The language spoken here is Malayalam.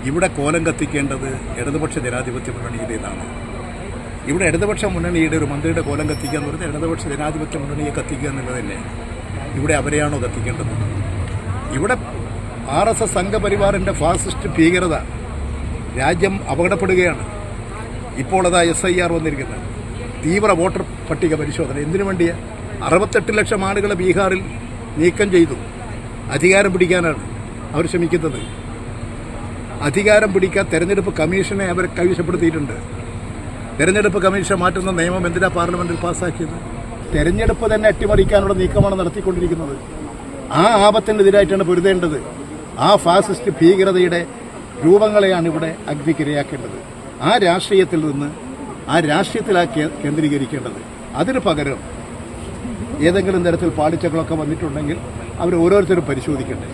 ഇവിടെ കോലം കത്തിക്കേണ്ടത് ഇടതുപക്ഷ ജനാധിപത്യ മുന്നണിയുടേതാണ്. ഇവിടെ ഇടതുപക്ഷ മുന്നണിയുടെ ഒരു മന്ത്രിയുടെ കോലം കത്തിക്കുക എന്ന് പറഞ്ഞാൽ ഇടതുപക്ഷ ജനാധിപത്യ മുന്നണിയെ കത്തിക്കുക എന്നുള്ളതല്ലേ. ഇവിടെ അവരെയാണോ കത്തിക്കേണ്ടത്? ഇവിടെ RSS സംഘപരിവാറിൻ്റെ ഫാസിസ്റ്റ് ഭീകരത രാജ്യം അപകടപ്പെടുകയാണ്. ഇപ്പോൾ അതാ SIR വന്നിരിക്കുന്നത്, തീവ്ര വോട്ടർ പട്ടിക പരിശോധന. എന്തിനു വേണ്ടിയ? 68 ലക്ഷം ആളുകളെ ബീഹാറിൽ നീക്കം ചെയ്തു. അധികാരം പിടിക്കാനാണ് അവർ ശ്രമിക്കുന്നത്. അധികാരം പിടിക്കാൻ തെരഞ്ഞെടുപ്പ് കമ്മീഷനെ അവർ കൈവശപ്പെടുത്തിയിട്ടുണ്ട്. തെരഞ്ഞെടുപ്പ് കമ്മീഷൻ മാറ്റുന്ന നിയമം എന്തിനാ പാർലമെന്റിൽ പാസ്സാക്കിയത്? തെരഞ്ഞെടുപ്പ് തന്നെ അട്ടിമറിക്കാനുള്ള നീക്കമാണ് നടത്തിക്കൊണ്ടിരിക്കുന്നത്. ആ ആപത്തിനെതിരായിട്ടാണ് പൊരുതേണ്ടത്. ആ ഫാസിസ്റ്റ് ഭീകരതയുടെ രൂപങ്ങളെയാണ് ഇവിടെ അഗ്നിക്കിരയാക്കേണ്ടത്. ആ രാഷ്ട്രീയത്തിൽ നിന്ന് ആ രാഷ്ട്രീയത്തിലാക്കി കേന്ദ്രീകരിക്കേണ്ടത്. അതിന് പകരം ഏതെങ്കിലും തരത്തിൽ പാളിച്ചകളൊക്കെ വന്നിട്ടുണ്ടെങ്കിൽ അവർ ഓരോരുത്തരും പരിശോധിക്കട്ടെ.